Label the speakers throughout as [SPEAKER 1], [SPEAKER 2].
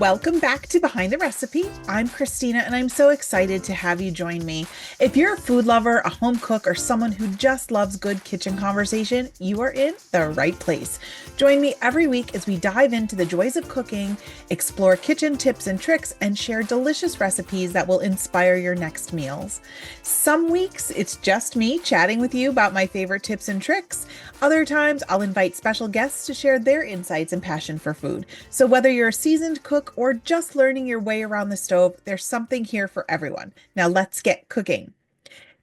[SPEAKER 1] Welcome back to Behind the Recipe. I'm Christina, and I'm so excited to have you join me. If you're a food lover, a home cook, or someone who just loves good kitchen conversation, you are in the right place. Join me every week as we dive into the joys of cooking, explore kitchen tips and tricks, and share delicious recipes that will inspire your next meals. Some weeks, it's just me chatting with you about my favorite tips and tricks. Other times, I'll invite special guests to share their insights and passion for food. So whether you're a seasoned cook or just learning your way around the stove, there's something here for everyone. Now let's get cooking.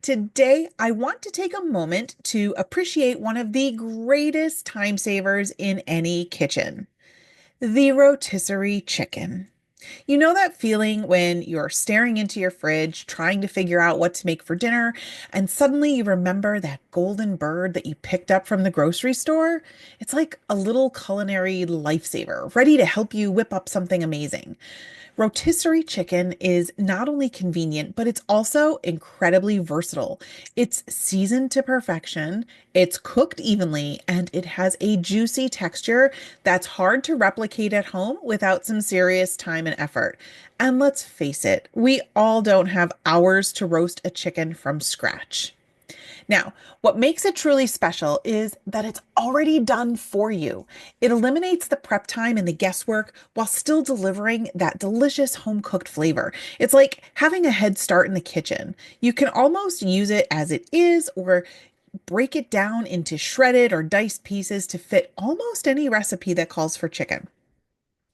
[SPEAKER 1] Today, I want to take a moment to appreciate one of the greatest time savers in any kitchen, the rotisserie chicken. You know that feeling when you're staring into your fridge, trying to figure out what to make for dinner, and suddenly you remember that golden bird that you picked up from the grocery store? It's like a little culinary lifesaver, ready to help you whip up something amazing. Rotisserie chicken is not only convenient, but it's also incredibly versatile. It's seasoned to perfection, it's cooked evenly, and it has a juicy texture that's hard to replicate at home without some serious time and effort. And let's face it, we all don't have hours to roast a chicken from scratch. Now, what makes it truly special is that it's already done for you. It eliminates the prep time and the guesswork while still delivering that delicious home cooked flavor. It's like having a head start in the kitchen. You can almost use it as it is or break it down into shredded or diced pieces to fit almost any recipe that calls for chicken.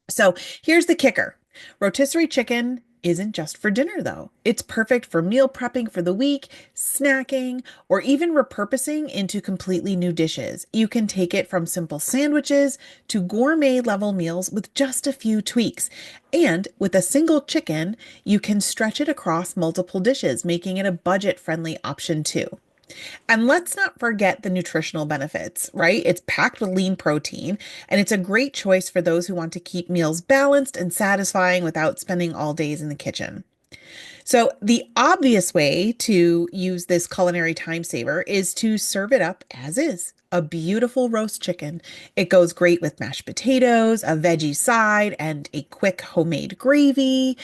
[SPEAKER 1] So here's the kicker. Rotisserie chicken isn't just for dinner, though. It's perfect for meal prepping for the week, snacking, or even repurposing into completely new dishes. You can take it from simple sandwiches to gourmet level meals with just a few tweaks. And with a single chicken, you can stretch it across multiple dishes, making it a budget-friendly option too. And let's not forget the nutritional benefits, right? It's packed with lean protein, and it's a great choice for those who want to keep meals balanced and satisfying without spending all days in the kitchen. So, the obvious way to use this culinary time saver is to serve it up as is. A beautiful roast chicken. It goes great with mashed potatoes, a veggie side, and a quick homemade gravy.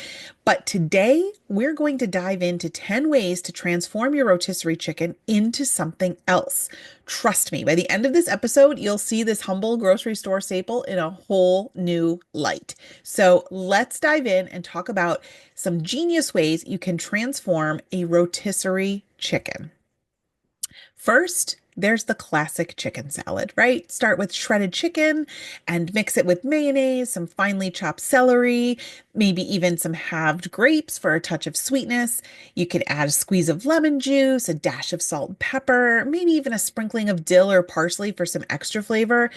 [SPEAKER 1] But today, we're going to dive into 10 ways to transform your rotisserie chicken into something else. Trust me, by the end of this episode, you'll see this humble grocery store staple in a whole new light. So let's dive in and talk about some genius ways you can transform a rotisserie chicken. First, there's the classic chicken salad, right? Start with shredded chicken and mix it with mayonnaise, some finely chopped celery, maybe even some halved grapes for a touch of sweetness. You could add a squeeze of lemon juice, a dash of salt and pepper, maybe even a sprinkling of dill or parsley for some extra flavor,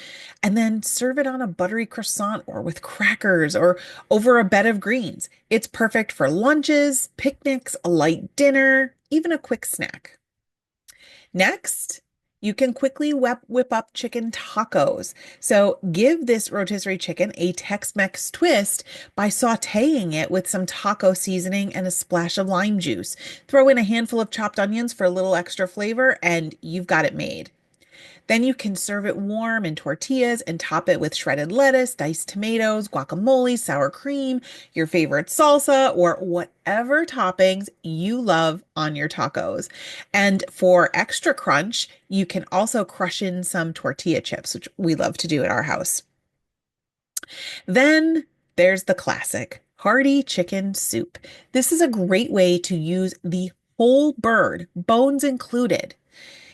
[SPEAKER 1] and then serve it on a buttery croissant or with crackers or over a bed of greens. It's perfect for lunches, picnics, a light dinner, even a quick snack. Next, you can quickly whip up chicken tacos. So give this rotisserie chicken a Tex-Mex twist by sautéing it with some taco seasoning and a splash of lime juice. Throw in a handful of chopped onions for a little extra flavor, and you've got it made. Then you can serve it warm in tortillas and top it with shredded lettuce, diced tomatoes, guacamole, sour cream, your favorite salsa, or whatever toppings you love on your tacos. And for extra crunch, you can also crush in some tortilla chips, which we love to do at our house. Then there's the classic hearty chicken soup. This is a great way to use the whole bird, bones included.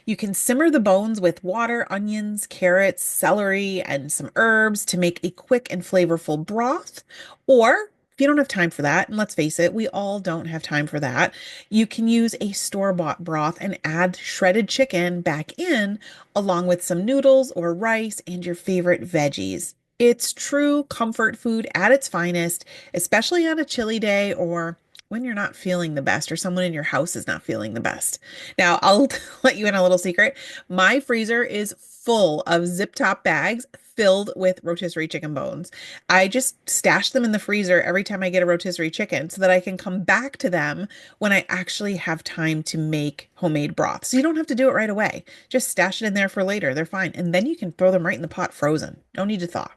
[SPEAKER 1] You can simmer the bones with water, onions, carrots, celery, and some herbs to make a quick and flavorful broth. Or if you don't have time for that, and let's face it, we all don't have time for that, you can use a store-bought broth and add shredded chicken back in, along with some noodles or rice and your favorite veggies. It's true comfort food at its finest, especially on a chilly day or when you're not feeling the best or someone in your house is not feeling the best. Now, I'll let you in a little secret. My freezer is full of zip top bags filled with rotisserie chicken bones. I just stash them in the freezer every time I get a rotisserie chicken so that I can come back to them when I actually have time to make homemade broth. So you don't have to do it right away. Just stash it in there for later. They're fine. And then you can throw them right in the pot frozen. Don't need to thaw.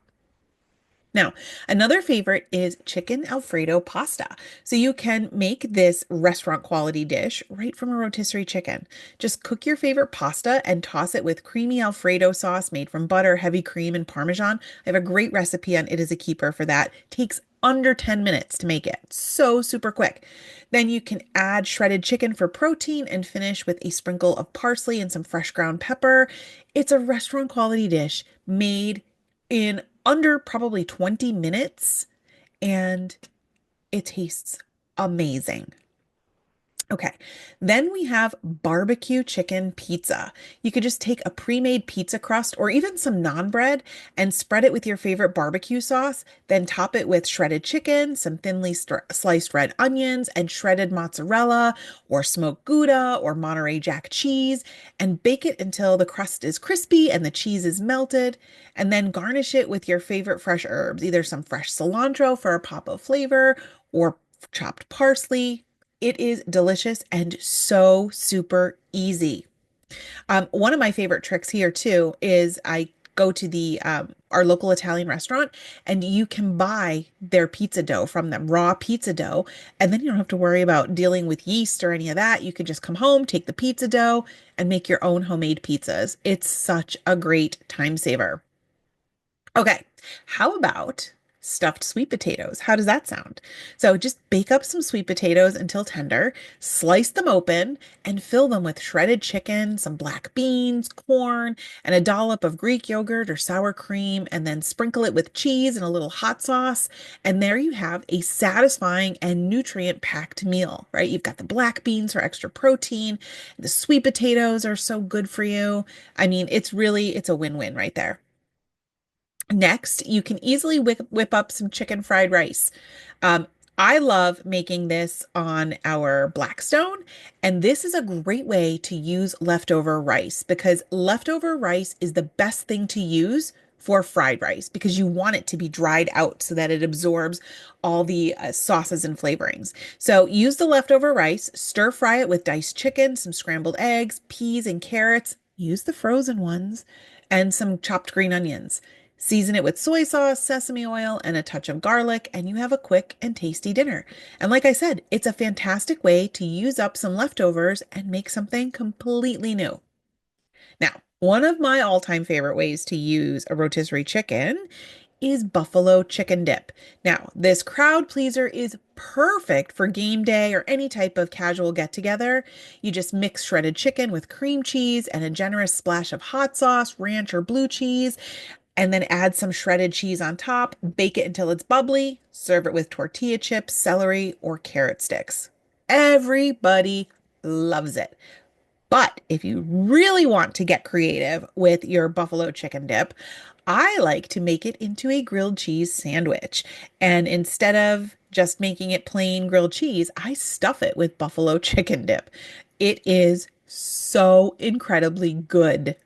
[SPEAKER 1] Now, another favorite is chicken Alfredo pasta. So you can make this restaurant quality dish right from a rotisserie chicken. Just cook your favorite pasta and toss it with creamy Alfredo sauce made from butter, heavy cream, and Parmesan. I have a great recipe on It Is a Keeper for that. Takes under 10 minutes to make it. So super quick. Then you can add shredded chicken for protein and finish with a sprinkle of parsley and some fresh ground pepper. It's a restaurant quality dish made in under probably 20 minutes and it tastes amazing. Okay, then we have barbecue chicken pizza. You could just take a pre-made pizza crust or even some naan bread and spread it with your favorite barbecue sauce, then top it with shredded chicken, some thinly sliced red onions, and shredded mozzarella or smoked Gouda or Monterey Jack cheese, and bake it until the crust is crispy and the cheese is melted, and then garnish it with your favorite fresh herbs, either some fresh cilantro for a pop of flavor or chopped parsley. It is delicious and so super easy. One of my favorite tricks here too is I go to the our local Italian restaurant and you can buy their pizza dough from them, raw pizza dough, and then you don't have to worry about dealing with yeast or any of that. You can just come home, take the pizza dough, and make your own homemade pizzas. It's such a great time saver. Okay, how about stuffed sweet potatoes? How does that sound? So just bake up some sweet potatoes until tender, slice them open, and fill them with shredded chicken, some black beans, corn, and a dollop of Greek yogurt or sour cream, and then sprinkle it with cheese and a little hot sauce. And there you have a satisfying and nutrient-packed meal, right? You've got the black beans for extra protein. The sweet potatoes are so good for you. I mean, it's a win-win right there. Next, you can easily whip up some chicken fried rice. Um, I love making this on our Blackstone, and this is a great way to use leftover rice because leftover rice is the best thing to use for fried rice because you want it to be dried out so that it absorbs all the sauces and flavorings. So use the leftover rice, stir fry it with diced chicken, some scrambled eggs, peas, and carrots. Use the frozen ones and some chopped green onions. Season it with soy sauce, sesame oil, and a touch of garlic, and you have a quick and tasty dinner. And like I said, it's a fantastic way to use up some leftovers and make something completely new. Now, one of my all-time favorite ways to use a rotisserie chicken is buffalo chicken dip. Now, this crowd pleaser is perfect for game day or any type of casual get together. You just mix shredded chicken with cream cheese and a generous splash of hot sauce, ranch, or blue cheese, and then add some shredded cheese on top, bake it until it's bubbly, serve it with tortilla chips, celery, or carrot sticks. Everybody loves it. But if you really want to get creative with your buffalo chicken dip, I like to make it into a grilled cheese sandwich. And instead of just making it plain grilled cheese, I stuff it with buffalo chicken dip. It is so incredibly good.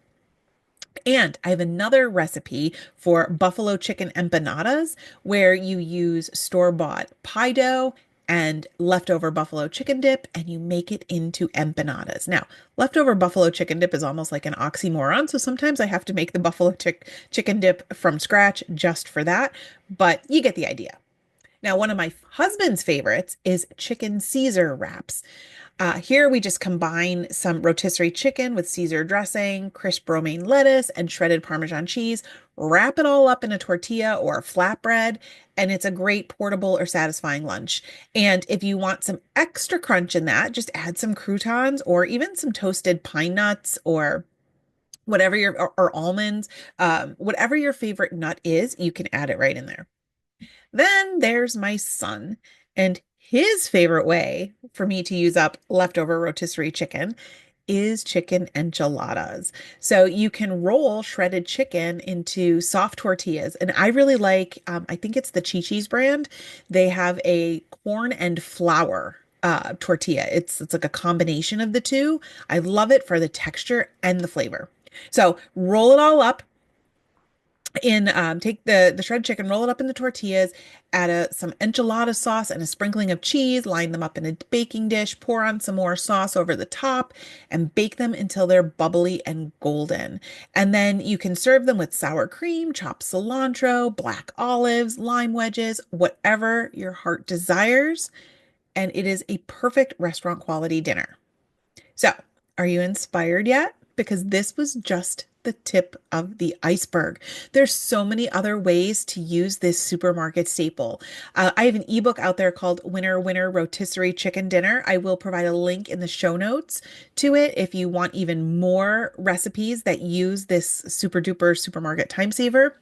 [SPEAKER 1] And I have another recipe for buffalo chicken empanadas where you use store-bought pie dough and leftover buffalo chicken dip and you make it into empanadas. Now, leftover buffalo chicken dip is almost like an oxymoron, so sometimes I have to make the chicken dip from scratch just for that, but you get the idea. Now, one of my husband's favorites is chicken Caesar wraps. Here we just combine some rotisserie chicken with Caesar dressing, crisp romaine lettuce, and shredded Parmesan cheese. Wrap it all up in a tortilla or a flatbread, and it's a great portable or satisfying lunch. And if you want some extra crunch in that, just add some croutons or even some toasted pine nuts or whatever or almonds, whatever your favorite nut is, you can add it right in there. Then there's my son, and his favorite way for me to use up leftover rotisserie chicken is chicken enchiladas. So you can roll shredded chicken into soft tortillas. And I really like, I think it's the Chi-Chi's brand. They have a corn and flour tortilla. It's like a combination of the two. I love it for the texture and the flavor. So roll it all up Take the shredded chicken, roll it up in the tortillas, add some enchilada sauce and a sprinkling of cheese, line them up in a baking dish, pour on some more sauce over the top, and bake them until they're bubbly and golden. And then you can serve them with sour cream, chopped cilantro, black olives, lime wedges, whatever your heart desires. And it is a perfect restaurant quality dinner. So, are you inspired yet? Because this was just the tip of the iceberg. There's so many other ways to use this supermarket staple. I have an ebook out there called Winner Winner Rotisserie Chicken Dinner. I will provide a link in the show notes to it if you want even more recipes that use this super duper supermarket time saver.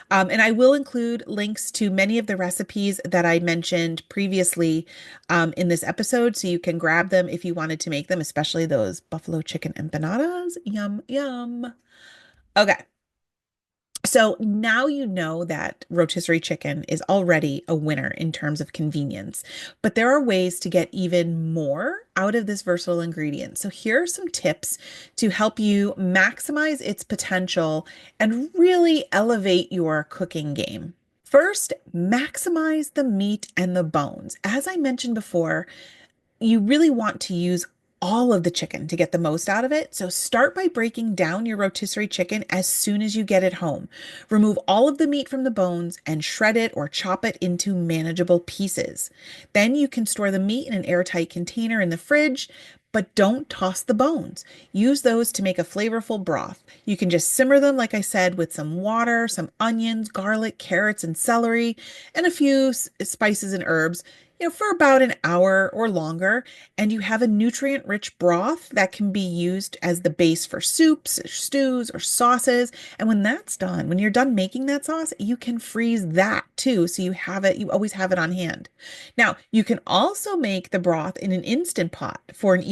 [SPEAKER 1] And I will include links to many of the recipes that I mentioned previously in this episode, so you can grab them if you wanted to make them, especially those buffalo chicken empanadas. Yum, yum. Okay. So now you know that rotisserie chicken is already a winner in terms of convenience, but there are ways to get even more out of this versatile ingredient. So here are some tips to help you maximize its potential and really elevate your cooking game. First, maximize the meat and the bones. As I mentioned before, you really want to use all of the chicken to get the most out of it. So start by breaking down your rotisserie chicken as soon as you get it home. Remove all of the meat from the bones and shred it or chop it into manageable pieces. Then you can store the meat in an airtight container in the fridge, but don't toss the bones. Use those to make a flavorful broth. You can just simmer them, like I said, with some water, some onions, garlic, carrots, and celery, and a few spices and herbs, for about an hour or longer, and you have a nutrient-rich broth that can be used as the base for soups, or stews, or sauces. And when that's done, when you're done making that sauce, you can freeze that too, so you have it, you always have it on hand. Now, you can also make the broth in an Instant Pot for an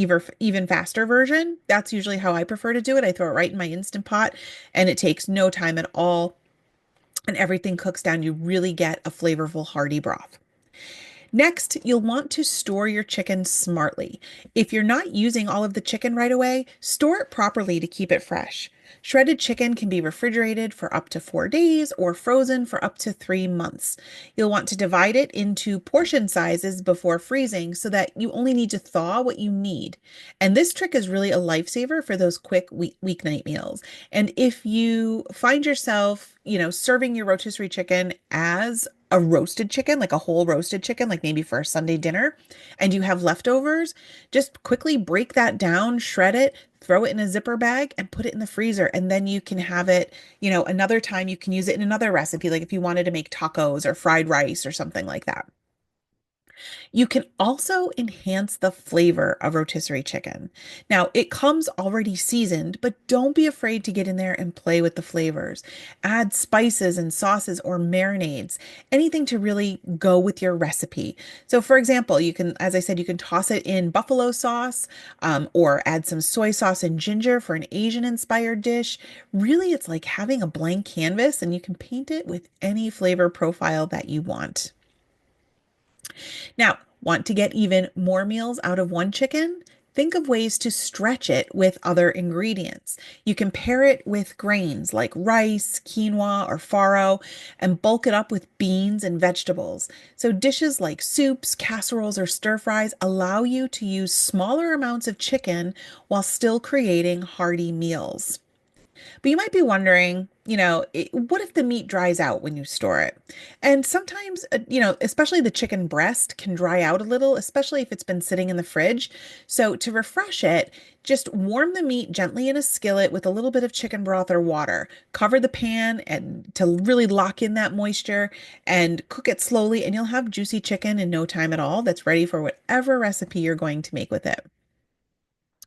[SPEAKER 1] even faster version. That's usually how I prefer to do it. I throw it right in my Instant Pot, and it takes no time at all, and everything cooks down. You really get a flavorful, hearty broth. Next, you'll want to store your chicken smartly. If you're not using all of the chicken right away, store it properly to keep it fresh. Shredded chicken can be refrigerated for up to 4 days or frozen for up to 3 months. You'll want to divide it into portion sizes before freezing so that you only need to thaw what you need. And this trick is really a lifesaver for those quick weeknight meals. And if you find yourself, serving your rotisserie chicken as a roasted chicken, like a whole roasted chicken, like maybe for a Sunday dinner, and you have leftovers, just quickly break that down, shred it, throw it in a zipper bag, and put it in the freezer. And then you can have it, another time you can use it in another recipe, like if you wanted to make tacos or fried rice or something like that. You can also enhance the flavor of rotisserie chicken. Now, it comes already seasoned, but don't be afraid to get in there and play with the flavors. Add spices and sauces or marinades, anything to really go with your recipe. So, for example, you can, as I said, you can toss it in buffalo sauce, or add some soy sauce and ginger for an Asian inspired dish. Really, it's like having a blank canvas, and you can paint it with any flavor profile that you want. Now, want to get even more meals out of one chicken? Think of ways to stretch it with other ingredients. You can pair it with grains like rice, quinoa, or farro, and bulk it up with beans and vegetables. So dishes like soups, casseroles, or stir fries allow you to use smaller amounts of chicken while still creating hearty meals. But you might be wondering, what if the meat dries out when you store it? And sometimes, especially the chicken breast can dry out a little, especially if it's been sitting in the fridge. So to refresh it, just warm the meat gently in a skillet with a little bit of chicken broth or water. Cover the pan and to really lock in that moisture and cook it slowly, and you'll have juicy chicken in no time at all that's ready for whatever recipe you're going to make with it.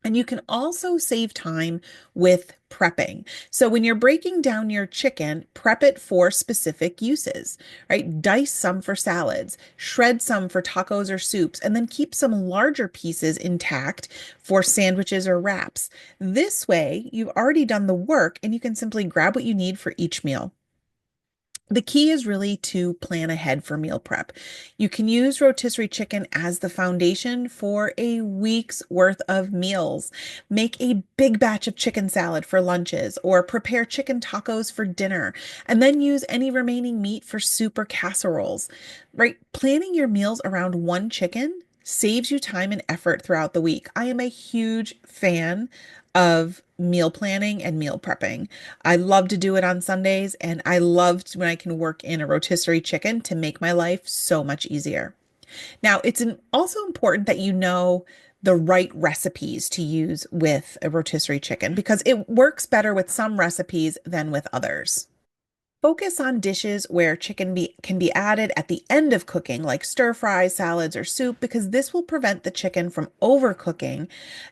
[SPEAKER 1] And you can also save time with prepping. So when you're breaking down your chicken, prep it for specific uses, right? Dice some for salads, shred some for tacos or soups, and then keep some larger pieces intact for sandwiches or wraps. This way, you've already done the work and you can simply grab what you need for each meal. The key is really to plan ahead for meal prep. You can use rotisserie chicken as the foundation for a week's worth of meals. Make a big batch of chicken salad for lunches or prepare chicken tacos for dinner, and then use any remaining meat for soup or casseroles. Right? Planning your meals around one chicken saves you time and effort throughout the week. I am a huge fan of meal planning and meal prepping. I love to do it on Sundays, and I love when I can work in a rotisserie chicken to make my life so much easier. Now, also important that you know the right recipes to use with a rotisserie chicken because it works better with some recipes than with others. Focus on dishes where can be added at the end of cooking, like stir fries, salads, or soup, because this will prevent the chicken from overcooking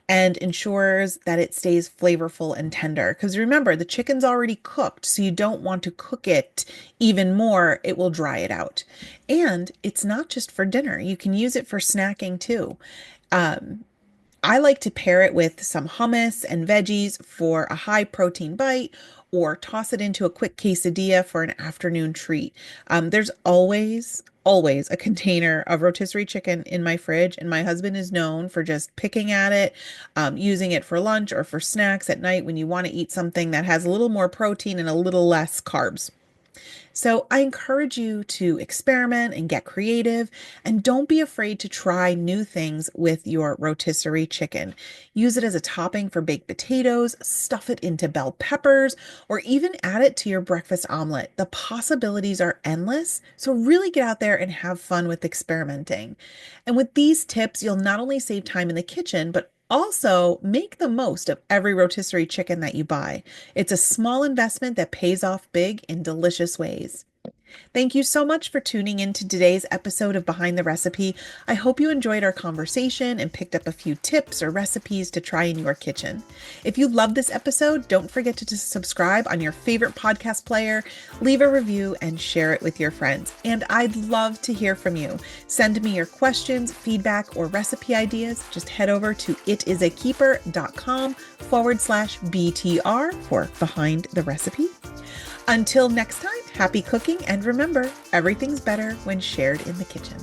[SPEAKER 1] and ensures that it stays flavorful and tender. Because remember, the chicken's already cooked, so you don't want to cook it even more. It will dry it out. And it's not just for dinner. You can use it for snacking too. Um, I like to pair it with some hummus and veggies for a high protein bite or toss it into a quick quesadilla for an afternoon treat. There's always a container of rotisserie chicken in my fridge, and my husband is known for just picking at it, using it for lunch or for snacks at night when you want to eat something that has a little more protein and a little less carbs. So I encourage you to experiment and get creative, and don't be afraid to try new things with your rotisserie chicken. Use it as a topping for baked potatoes, stuff it into bell peppers, or even add it to your breakfast omelet. The possibilities are endless, so really get out there and have fun with experimenting. And with these tips, you'll not only save time in the kitchen, but also make the most of every rotisserie chicken that you buy. It's a small investment that pays off big in delicious ways. Thank you so much for tuning in to today's episode of Behind the Recipe. I hope you enjoyed our conversation and picked up a few tips or recipes to try in your kitchen. If you loved this episode, don't forget to subscribe on your favorite podcast player, leave a review, and share it with your friends. And I'd love to hear from you. Send me your questions, feedback, or recipe ideas. Just head over to itisakeeper.com/BTR for Behind the Recipe. Until next time, happy cooking, and remember, everything's better when shared in the kitchen.